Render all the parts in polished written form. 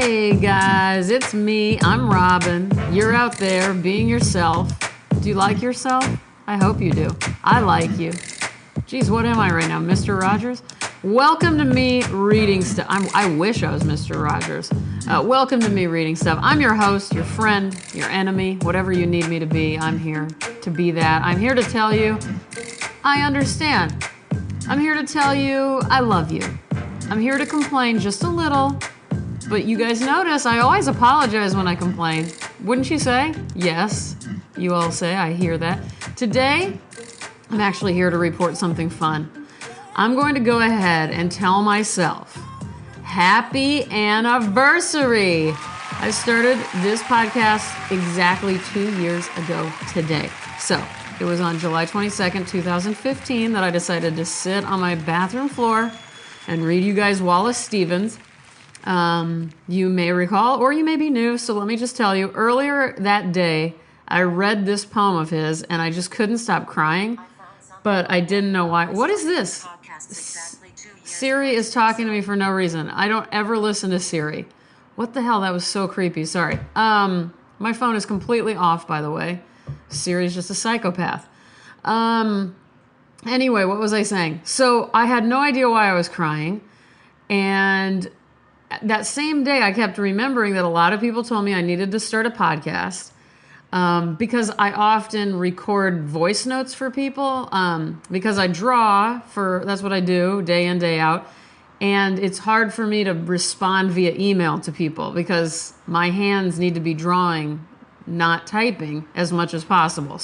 Hey guys, it's me. I'm Robin. You're out there being yourself. Do you like yourself? I hope you do. I like you. Geez, what am I right now, Mr. Rogers? Welcome to me reading stuff. I wish I was Mr. Rogers. Welcome to me reading stuff. I'm your host, your friend, your enemy, whatever you need me to be. I'm here to be that. I'm here to tell you I understand. I'm here to tell you I love you. I'm here to complain just a little. But you guys notice I always apologize when I complain. Wouldn't you say? Yes. You all say, I hear that. Today, I'm actually here to report something fun. I'm going to go ahead and tell myself, happy anniversary. I started this podcast exactly 2 years ago today. So it was on July 22nd, 2015 that I decided to sit on my bathroom floor and read you guys Wallace Stevens. You may recall, or you may be new, so let me just tell you, earlier that day, I read this poem of his, and I just couldn't stop crying, but I didn't know why. What is this? Siri is talking to me for no reason. I don't ever listen to Siri. What the hell? That was so creepy. Sorry. My phone is completely off, by the way. Siri's just a psychopath. Anyway, what was I saying? So I had no idea why I was crying, and that same day, I kept remembering that a lot of people told me I needed to start a podcast because I often record voice notes for people because I draw that's what I do day in, day out. And it's hard for me to respond via email to people because my hands need to be drawing, not typing as much as possible.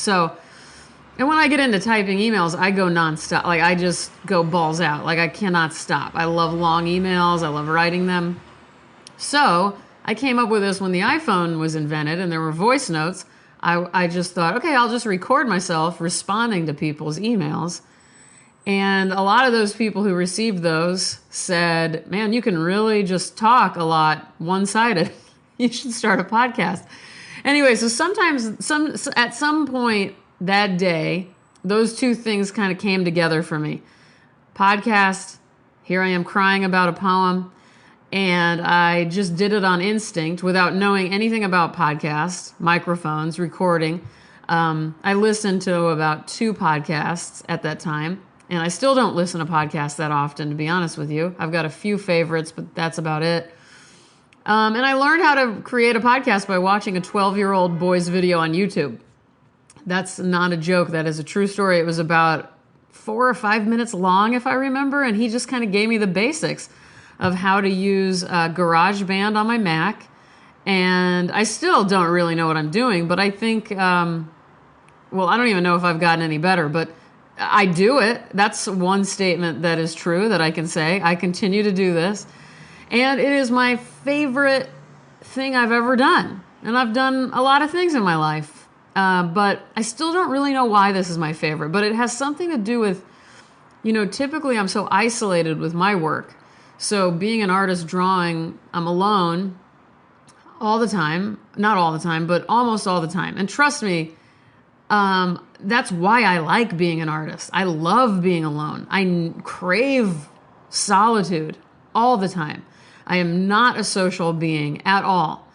And when I get into typing emails, I go nonstop. Like, I just go balls out. Like, I cannot stop. I love long emails. I love writing them. So I came up with this when the iPhone was invented and there were voice notes. I just thought, okay, I'll just record myself responding to people's emails. And a lot of those people who received those said, man, you can really just talk a lot one-sided. You should start a podcast. Anyway, so at some point that day, those two things kind of came together for me. Podcast, here I am crying about a poem, and I just did it on instinct without knowing anything about podcasts, microphones, recording. I listened to about 2 podcasts at that time, and I still don't listen to podcasts that often, to be honest with you. I've got a few favorites, but that's about it. And I learned how to create a podcast by watching a 12-year-old boy's video on YouTube. That's not a joke. That is a true story. It was about 4 or 5 minutes long, if I remember, and he just kind of gave me the basics of how to use GarageBand on my Mac. And I still don't really know what I'm doing, but I think, I don't even know if I've gotten any better, but I do it. That's one statement that is true that I can say. I continue to do this. And it is my favorite thing I've ever done. And I've done a lot of things in my life. But I still don't really know why this is my favorite. But it has something to do with, typically I'm so isolated with my work. So being an artist drawing, I'm alone all the time. Not all the time, but almost all the time. And trust me, that's why I like being an artist. I love being alone. I crave solitude all the time. I am not a social being at all.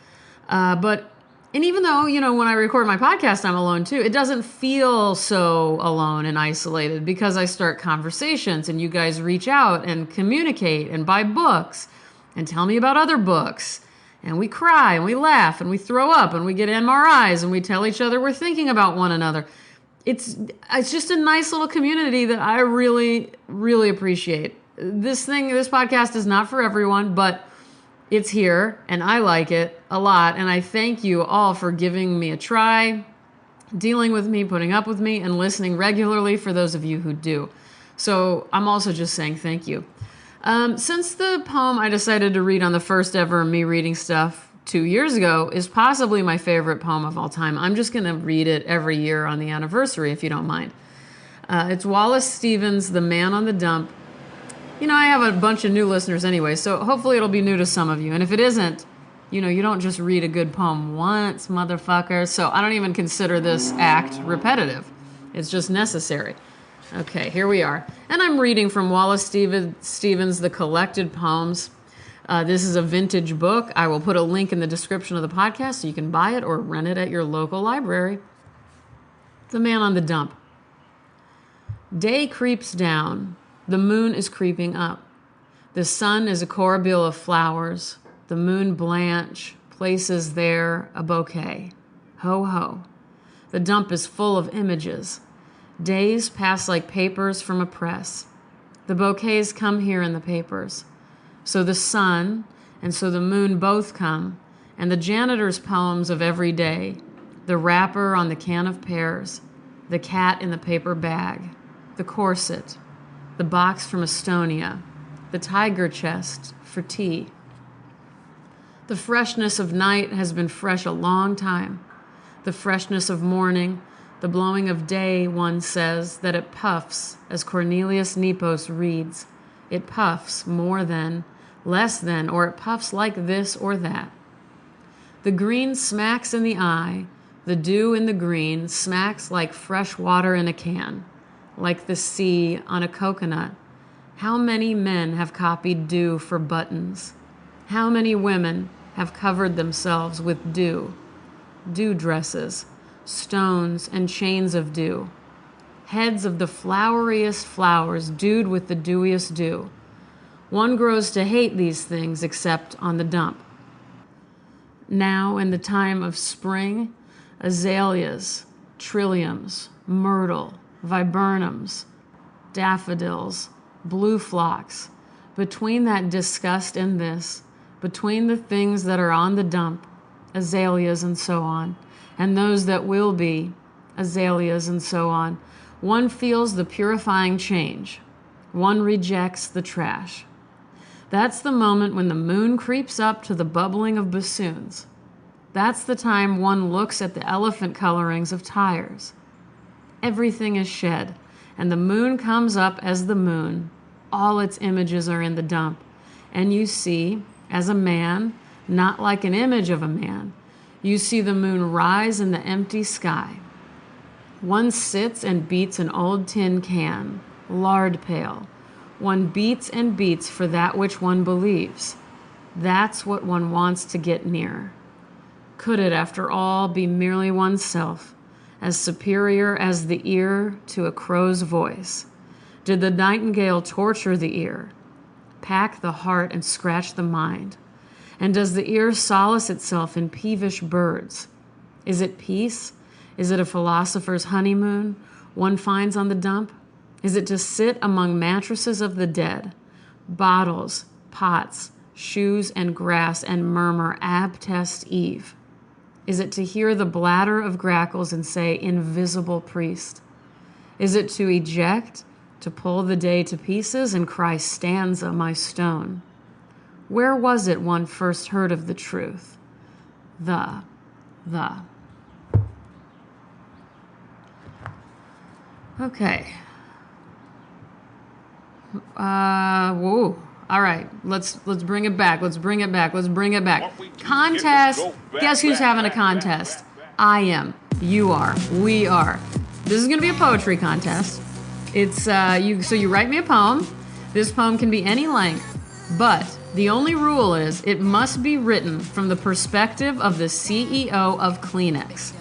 And even though, when I record my podcast, I'm alone too, it doesn't feel so alone and isolated because I start conversations and you guys reach out and communicate and buy books and tell me about other books. And we cry and we laugh and we throw up and we get MRIs and we tell each other we're thinking about one another. It's just a nice little community that I really, really appreciate. This podcast is not for everyone, but it's here, and I like it a lot, and I thank you all for giving me a try, dealing with me, putting up with me, and listening regularly for those of you who do. So I'm also just saying thank you. Since the poem I decided to read on the first ever Me Reading Stuff 2 years ago is possibly my favorite poem of all time, I'm just going to read it every year on the anniversary, if you don't mind. It's Wallace Stevens, The Man on the Dump. I have a bunch of new listeners anyway, so hopefully it'll be new to some of you. And if it isn't, you don't just read a good poem once, motherfucker. So I don't even consider this act repetitive. It's just necessary. Okay, here we are. And I'm reading from Wallace Stevens, The Collected Poems. This is a vintage book. I will put a link in the description of the podcast so you can buy it or rent it at your local library. The Man on the Dump. Day creeps down. The moon is creeping up. The sun is a corbeil of flowers. The moon blanch places there a bouquet. Ho, ho. The dump is full of images. Days pass like papers from a press. The bouquets come here in the papers. So the sun and so the moon both come, and the janitor's poems of every day, the wrapper on the can of pears, the cat in the paper bag, the corset, the box from Estonia, the tiger chest for tea. The freshness of night has been fresh a long time. The freshness of morning, the blowing of day, one says, that it puffs, as Cornelius Nepos reads. It puffs more than, less than, or it puffs like this or that. The green smacks in the eye, the dew in the green smacks like fresh water in a can, like the sea on a coconut. How many men have copied dew for buttons? How many women have covered themselves with dew? Dew dresses, stones and chains of dew, heads of the floweriest flowers dewed with the dewiest dew. One grows to hate these things except on the dump. Now, in the time of spring, azaleas, trilliums, myrtle, viburnums, daffodils, blue phlox, between that disgust and this, between the things that are on the dump, azaleas and so on, and those that will be, azaleas and so on, one feels the purifying change. One rejects the trash. That's the moment when the moon creeps up to the bubbling of bassoons. That's the time one looks at the elephant colorings of tires. Everything is shed, and the moon comes up as the moon. All its images are in the dump, and you see, as a man, not like an image of a man, you see the moon rise in the empty sky. One sits and beats an old tin can, lard pail. One beats and beats for that which one believes. That's what one wants to get near. Could it, after all, be merely oneself, as superior as the ear to a crow's voice? Did the nightingale torture the ear, pack the heart and scratch the mind? And does the ear solace itself in peevish birds? Is it peace? Is it a philosopher's honeymoon one finds on the dump? Is it to sit among mattresses of the dead, bottles, pots, shoes, and grass, and murmur, Ab test Eve? Is it to hear the bladder of grackles and say, invisible priest? Is it to eject, to pull the day to pieces and cry, stanza, my stone? Where was it one first heard of the truth? The. Okay. Whoa. All right. Let's bring it back. Let's bring it back. Contest. Guess who's having a contest? I am. You are. We are. This is going to be a poetry contest. It's So you write me a poem. This poem can be any length, but the only rule is it must be written from the perspective of the CEO of Kleenex.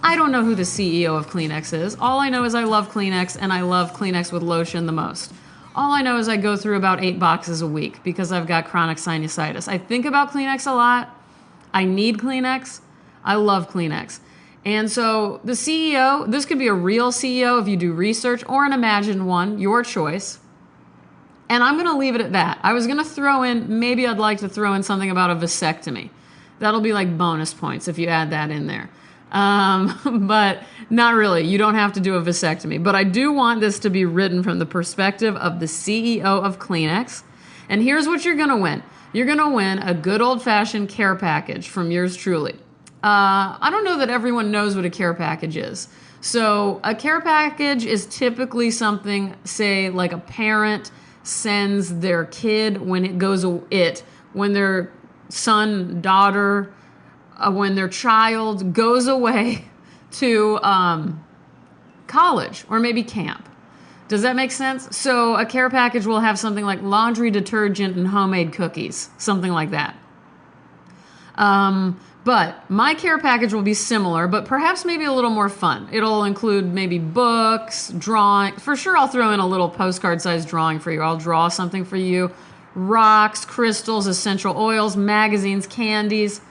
I don't know who the CEO of Kleenex is. All I know is I love Kleenex, and I love Kleenex with lotion the most. All I know is I go through about 8 boxes a week because I've got chronic sinusitis. I think about Kleenex a lot. I need Kleenex. I love Kleenex. And so the CEO, this could be a real CEO if you do research, or an imagined one, your choice. And I'm going to leave it at that. I was going to throw in, maybe I'd like to throw in something about a vasectomy. That'll be like bonus points if you add that in there. But not really. You don't have to do a vasectomy. But I do want this to be written from the perspective of the CEO of Kleenex. And here's what you're going to win. You're going to win a good old-fashioned care package from yours truly. I don't know that everyone knows what a care package is. So a care package is typically something, say, like a parent sends their kid when their son, daughter, when their child goes away to college or maybe camp. Does that make sense? So a care package will have something like laundry detergent and homemade cookies, something like that. But my care package will be similar, but perhaps maybe a little more fun. It'll include maybe books, drawing. For sure, I'll throw in a little postcard-sized drawing for you. I'll draw something for you. Rocks, crystals, essential oils, magazines, candies,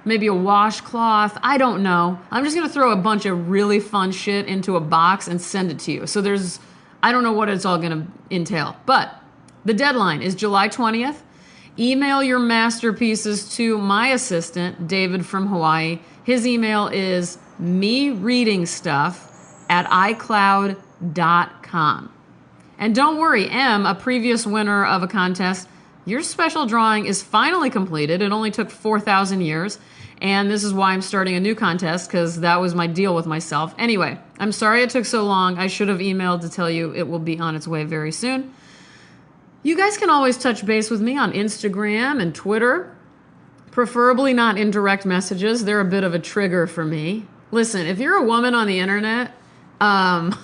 maybe a washcloth. I don't know. I'm just going to throw a bunch of really fun shit into a box and send it to you. So I don't know what it's all going to entail. But the deadline is July 20th. Email your masterpieces to my assistant, David from Hawaii. His email is mereadingstuff@icloud.com. And don't worry, M, a previous winner of a contest, your special drawing is finally completed. It only took 4,000 years. And this is why I'm starting a new contest, because that was my deal with myself. Anyway, I'm sorry it took so long. I should have emailed to tell you it will be on its way very soon. You guys can always touch base with me on Instagram and Twitter, preferably not in direct messages. They're a bit of a trigger for me. Listen, if you're a woman on the internet, and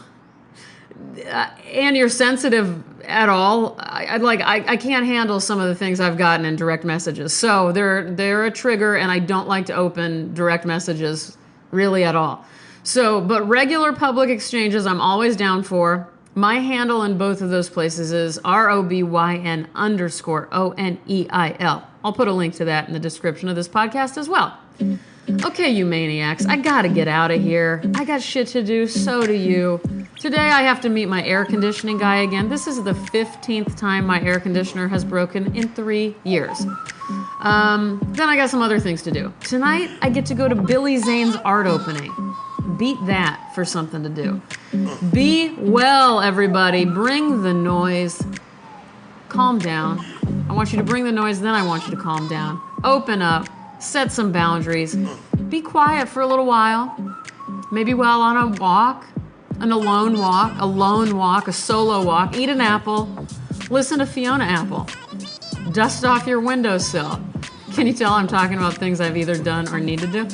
you're sensitive at all, I can't handle some of the things I've gotten in direct messages. So they're a trigger, and I don't like to open direct messages really at all. So, but regular public exchanges, I'm always down for. My handle in both of those places is ROBYN_ONEIL. I'll put a link to that in the description of this podcast as well. Okay, you maniacs, I gotta get out of here. I got shit to do, so do you. Today I have to meet my air conditioning guy again. This is the 15th time my air conditioner has broken in 3 years. Then I got some other things to do. Tonight I get to go to Billy Zane's art opening. Beat that for something to do. Be well, everybody. Bring the noise. Calm down. I want you to bring the noise, then I want you to calm down. Open up. Set some boundaries. Be quiet for a little while. Maybe while on a walk, a lone walk, a solo walk. Eat an apple. Listen to Fiona Apple. Dust off your windowsill. Can you tell I'm talking about things I've either done or need to do?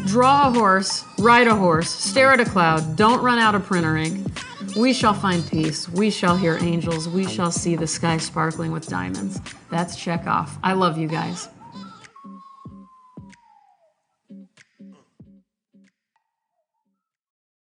Draw a horse, ride a horse, stare at a cloud, don't run out of printer ink. We shall find peace, we shall hear angels, we shall see the sky sparkling with diamonds. That's check off. I love you guys.